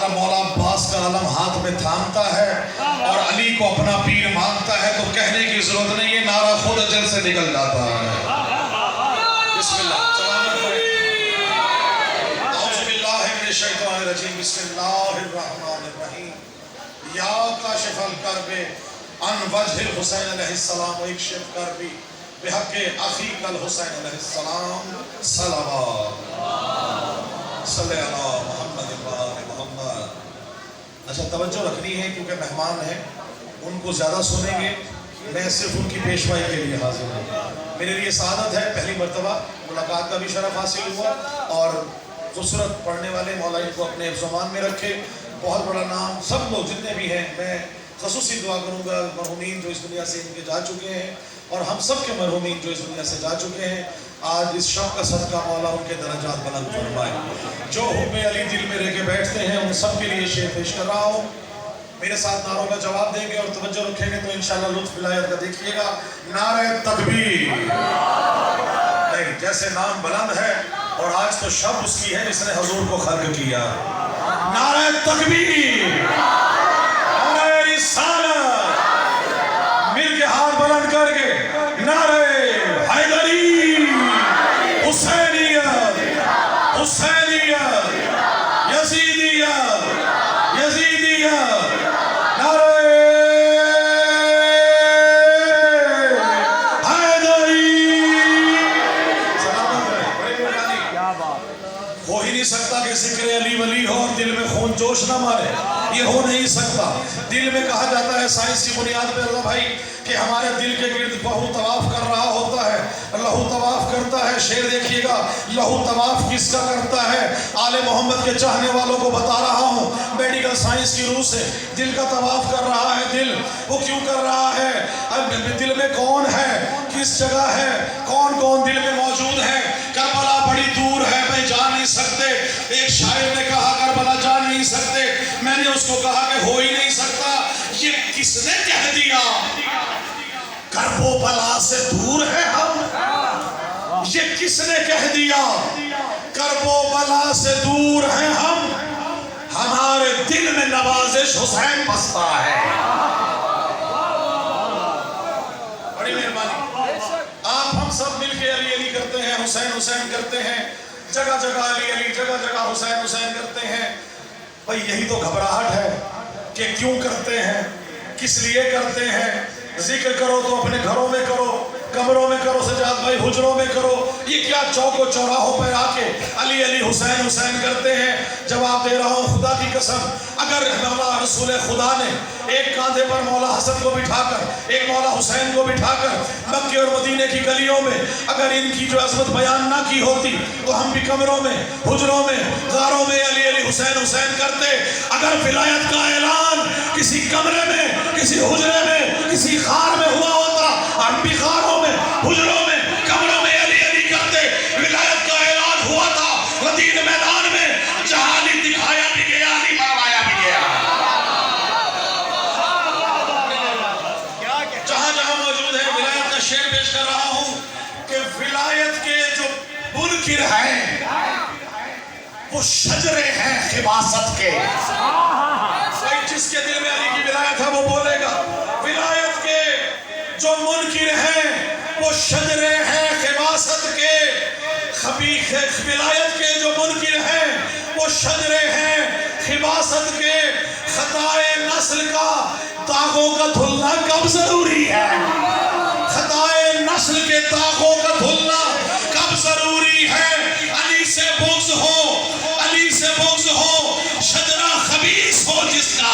مولا عباس کا علم ہاتھ میں تھامتا ہے اور علی کو اپنا پیر مانتا ہے تو کہنے کی ضرورت نہیں ہے، نعرہ خود دل سے نکل جاتا ہے۔ بسم اللہ، اعوذ باللہ من الشیطان الرجیم، بسم اللہ الرحمن الرحیم۔ یا کاشف الکرب عن وجہ الحسین علیہ السلام و اکشف کربی بحق اخیک الحسین علیہ السلام صلوات صلی اللہ محمد محمد۔ اچھا توجہ رکھنی ہے کیونکہ مہمان ہیں، ان کو زیادہ سنیں گے، میں صرف ان کی پیشوائی کے لیے حاضر ہوں۔ میرے لیے سعادت ہے، پہلی مرتبہ ملاقات کا بھی شرف حاصل ہوا، اور خوبصورت پڑھنے والے مولا ان کو اپنے زبان میں رکھے۔ بہت بڑا نام، سب لوگ جتنے بھی ہیں، میں خصوصی دعا کروں گا مرحومین جو اس دنیا سے ان کے جا چکے ہیں، اور ہم سب کے مرحومین جو اس دنیا سے جا چکے ہیں، آج اس شب کا صدقہ مولا ان کے درجات بلند فرمائے۔ جو حب علی دل میں رہ کے بیٹھتے ہیں ان سب کے لیے شعر پیش کر رہا ہوں، میرے ساتھ نعروں کا جواب دیں گے اور توجہ رکھیں گے تو انشاءاللہ لطف ولایت کا دیکھیے گا۔ نعرہ تکبیر، نہیں جیسے نام بلند ہے اور آج تو شب اس کی ہے جس نے حضور کو خلق کیا۔ نعرہ تکبیر، نعرہ رسالت، مل کے ہاتھ بلند کر کے نعرہ حیدری، حسینیت، حسینیت، یزیدیت، یزیدیت، نعرہ حیدری۔ سلامت رہے۔ ہو ہی نہیں سکتا کہ ذکر علی ولی ہو اور دل میں خون جوش نہ مارے، یہ ہو نہیں سکتا۔ دل میں کہا جاتا ہے سائنس کی بنیاد پہ رضا بھائی کہ ہمارے دل کے گرد لہو طواف کر رہا ہوتا ہے، لہو طواف کرتا ہے۔ شعر دیکھیے گا، لہو طواف کس کا کرتا ہے؟ آل محمد کے چاہنے والوں کو بتا رہا ہوں، میڈیکل سائنس کی روح سے دل کا طواف کر رہا ہے۔ دل وہ کیوں کر رہا ہے؟ دل میں کون ہے، کس جگہ ہے، کون کون دل میں موجود ہے؟ کربلا بڑی دور ہے، میں جا نہیں سکتے۔ ایک شاعر نے کہا کربلا جا نہیں سکتے، میں نے اس کو کہا کہ ہو ہی نہیں سکتا۔ یہ کس نے کہہ دیا کرب و بلا سے دور ہے ہم؟ یہ کس نے کہہ دیا کرب و بلا سے دور ہیں ہم؟ ہمارے دل میں نوازش حسین بستا ہے۔ بڑی مہربانی، آپ ہم سب مل کے علی علی کرتے ہیں، حسین حسین کرتے ہیں، جگہ جگہ علی علی، جگہ جگہ حسین حسین کرتے ہیں۔ بھئی یہی تو گھبراہٹ ہے کہ کیوں کرتے ہیں، کس لیے کرتے ہیں۔ ذکر کرو تو اپنے گھروں میں کرو، کمروں میں کرو، سجاد بھائی حجروں میں کرو، یہ کیا چوک و چوراہوں پہ آ کے علی علی حسین حسین کرتے ہیں؟ جواب دے رہا ہوں خدا کی قسم، اگر مولا رسول خدا نے ایک کاندھے پر مولا حسن کو بٹھا کر، ایک مولا حسین کو بٹھا کر مکے اور مدینے کی گلیوں میں اگر ان کی جو عظمت بیان نہ کی ہوتی تو ہم بھی کمروں میں، حجروں میں، غاروں میں علی علی حسین حسین کرتے۔ اگر ولایت کا اعلان کسی کمرے میں، کسی حجرے میں، کسی غار میں ہوا ہوتا، ہم بھی غاروں میں، حجروں میں، کمروں میں علی علی کرتے۔ ولایت کا اعلان ہوا تھا مدین میدان میں، جہاں علی دکھایا بھی گیا، علی مروایا بھی گیا۔ جہاں جہاں موجود ہے ولایت کا شعر پیش کر رہا ہوں کہ ولایت کے جو منکر ہیں وہ شجرے ہیں خباثت کے۔ جس کے دل میں علی کی ولایت ہے وہ بولے گا، ولایت کے جو منکر ہیں وہ شجرے ہیں خباثت کے۔ ولایت کے جو منکر ہیں وہ شجرے ہیں خباثت کے۔ خطائے نسل کا داغوں کا دھلنا کب ضروری ہے؟ خطائے نسل کے داغوں کا دھلنا کب ضروری ہے؟ علی سے بغض ہو، علی سے بغض ہو، شجرہ خبیث ہو جس کا،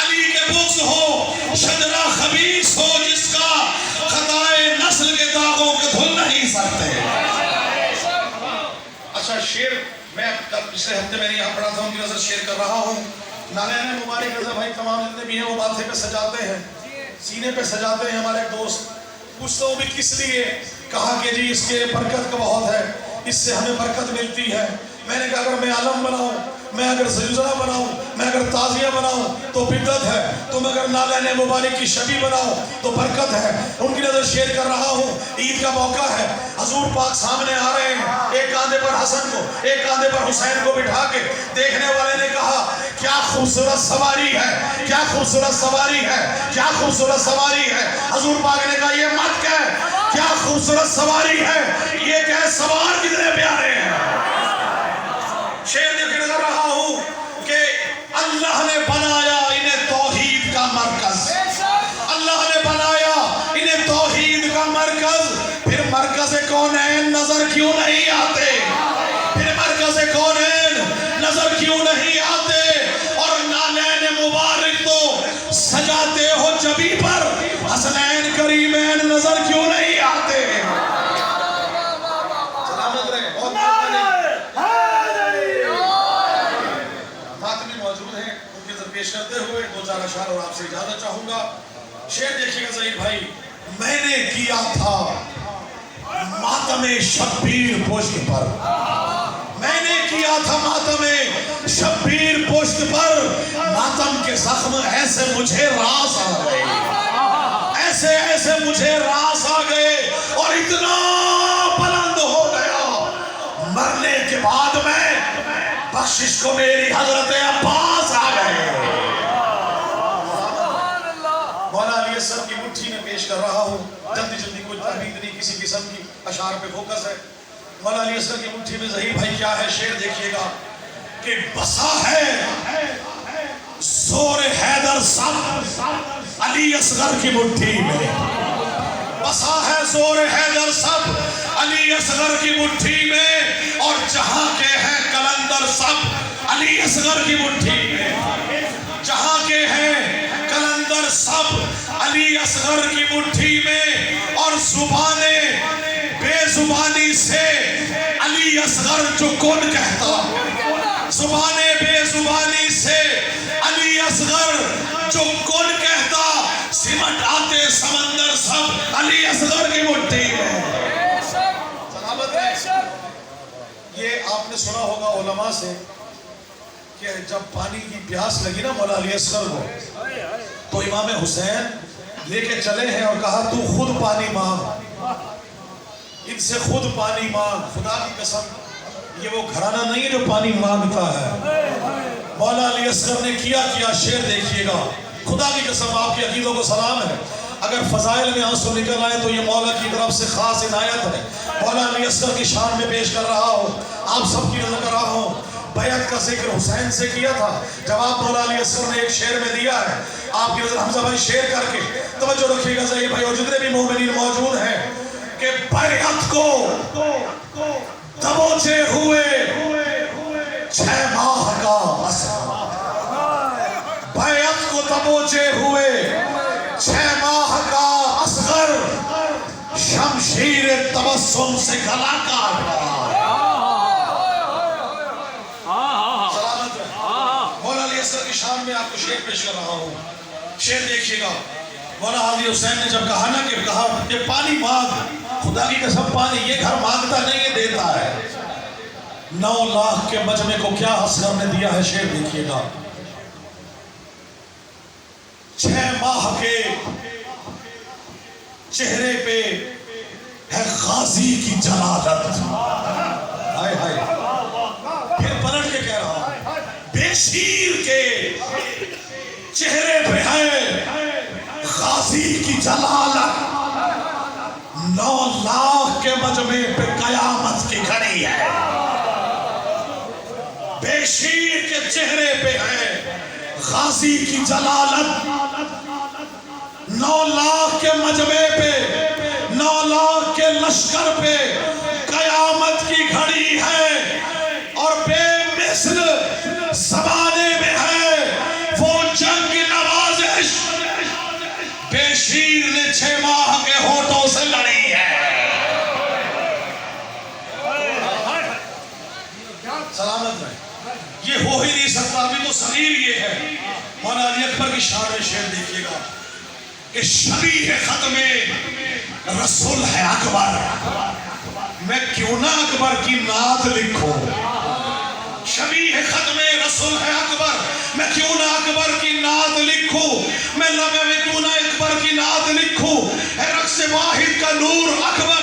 علی کے بغض ہو، شجرہ خبیث ہو جس کا، خطائے نسل کے داغوں کے دھل نہیں سکتے۔ اچھا شعر میں پچھلے ہفتے میں نے یہاں پڑھا تھا، ان کی نظر شعر کر رہا ہوں۔ نالین مبارک رضا بھائی تمام جتنے بھی ہیں وہ ماتھے پہ سجاتے ہیں، سینے پہ سجاتے ہیں ہمارے دوست۔ پوچھتا ہوں بھی کس لیے؟ کہا کہ جی اس کے برکت کا بہت ہے، اس سے ہمیں برکت ملتی ہے۔ میں نے کہا اگر میں عالم بناؤں، میں اگر زلزلہ بناؤں، میں اگر تازیہ بناؤں تو بدعت ہے، تم اگر نالین مبارک کی شبی بناؤ تو برکت ہے۔ ان کی نظر شیئر کر رہا ہوں، عید کا موقع ہے، حضور پاک سامنے آ رہے ہیں، ایک کاندھے پر حسن کو، ایک کاندھے پر حسین کو بٹھا کے۔ دیکھنے والے نے کہا خوبصورت سواری ہے، کیا خوبصورت سواری ہے، کیا خوبصورت سواری ہے۔ حضور پاک نے کہا یہ مت کہہ کیا خوبصورت سواری ہے، یہ کہہ سوار کتنے پیارے ہیں۔ شعر دیکھ کر رہا ہوں کہ اللہ نے بنایا انہیں توحید کا مرکز، اللہ نے بنایا انہیں توحید کا مرکز، پھر مرکز کونین نظر کیوں نہیں آتے، پھر مرکز کونین نظر کیوں نہیں آتے، اور نالین مبارک تو سجاتے ہو جبی پر، حسنین کریمین نظر کیوں نہیں آتے۔ سلامت رہے، بہت فاطمی موجود ہیں، ان کی عزت پیش کرتے ہوئے دو چار اشعار اور آپ سے اجازت چاہوں گا۔ شعر دیکھیے گا ظہیر بھائی، میں نے کیا تھا ماتم شبیر پشت پر، میں نے کیا تھا ماتم شبیر پشت پر، ماتم کے زخم ایسے مجھے راز آ گئے، ایسے ایسے مجھے راز آ گئے، اور اتنا بلند ہو گیا، مرنے کے بعد میں بخشش کو میری حضرت عباس آ گئے۔ مولا علی اصغر کی مٹھی میں پیش کر رہا ہوں، جلدی جلدی کوئی تحریر نہیں، کسی قسم کی اشعار پہ فوکس ہے۔ مولا علی اصغر کی مٹھی میں ظہیر بھائی کیا ہے، شعر دیکھیے گا کہ بسا ہے زور حیدر سب علی اصغر کی مٹھی میں، بسا ہے زور حیدر سب علی اصغر کی مٹھی میں، اور جہاں کے ہیں کلندر سب علی اصغر کی مٹھی میں، جہاں کے ہیں کلندر سب علی اصغر کی مٹھی میں، اور زبانے بے زبانی سے علی اصغر جو کن کہتا، زبانے بے زبانی سے علی اصغر جو کن کہتا، سمٹ آتے سمندر سب علی اصغر کی مٹھی میں۔ سلامت ہے۔ یہ آپ نے سنا ہوگا علماء سے کہ جب پانی کی پیاس لگی نا مولا علی اصغر کو، تو امام حسین لے کے چلے ہیں اور کہا تو خود پانی مانگ، ان سے خود پانی مانگ۔ خدا کی قسم یہ وہ گھرانہ نہیں ہے جو پانی مانگتا ہے، مولا علی اصغر نے کیا شعر دیکھیے گا، خدا کی قسم آپ کی عقیدوں کو سلام ہے۔ اگر فضائل میں آنسو نکل آئے تو یہ مولا کی طرف سے خاص عنایت ہے۔ مولا علی اصغر کی شان میں پیش کر رہا ہوں، آپ سب کی نظر کر رہا ہوں۔ بیعت کا ذکر حسین سے کیا تھا، جواب مولا علی اصغر نے ایک شعر میں دیا ہے، آپ کی نظر حمزہ بھائی شعر کر کے توجہ رکھیے گا ظہیر بھائی اور جتنے بھی مومنین موجود ہیں، کہ بیعت کو دبوچے ہوئے 6 ماہ کا عصر، بیعت کو دبوچے ہوئے 6 ماہ کا اصغر، شمشیر تبسم سے گلا کاٹ رہا۔ سلامت ہے۔ مولا علی اصغر کی شان میں آپ کو شعر پیش کر رہا ہوں، شعر دیکھیے گا۔ مولا علی حسین نے جب کہا نا کہ پانی مانگ، خدا کی قسم پانی یہ گھر مانگتا نہیں ہے، دیتا ہے۔ 9 لاکھ کے مجمع کو کیا اصغر نے دیا ہے، شعر دیکھیے گا۔ 6 ماہ کے چہرے پہ ہے غازی کی جلالت، ہائے ہائے، پھر پلٹ کے کہہ رہا ہوں، بے شیر کے چہرے پہ ہے غازی کی جلالت، 9 لاکھ کے مجمع پہ قیامت کی گھڑی ہے، بے شیر کے چہرے پہ ہے غازی کی جلالت، 9 لاکھ کے مجمع پہ 9 لاکھ کے لشکر پہ قیامت کی گھڑی ہے، اور بے مثل زمانے میں ہے وہ جنگ نوازش، بے شیر نے 6 ماہ کے ہونٹوں سے لڑی ہے۔ سلامت رہے، یہ ہو ہی نہیں سکتا، ابھی تو صغیر یہ ہے۔ مولا علی اکبر کی شان میں شعر دیکھیے گا کہ شبیہ ختم رسول ہے اکبر، میں کیوں نہ اکبر کی نعت لکھوں، شبیہ ختم رسول ہے اکبر، میں کیوں نہ اکبر کی نعت لکھوں، میں لبے میں کیوں نہ اکبر کی نعت لکھوں، ہے رقص واحد کا نور اکبر،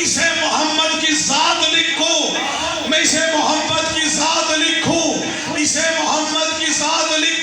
اسے محمد کی ذات لکھوں، میں اسے محمد کی ذات لکھوں، اسے محمد کی ذات لکھوں۔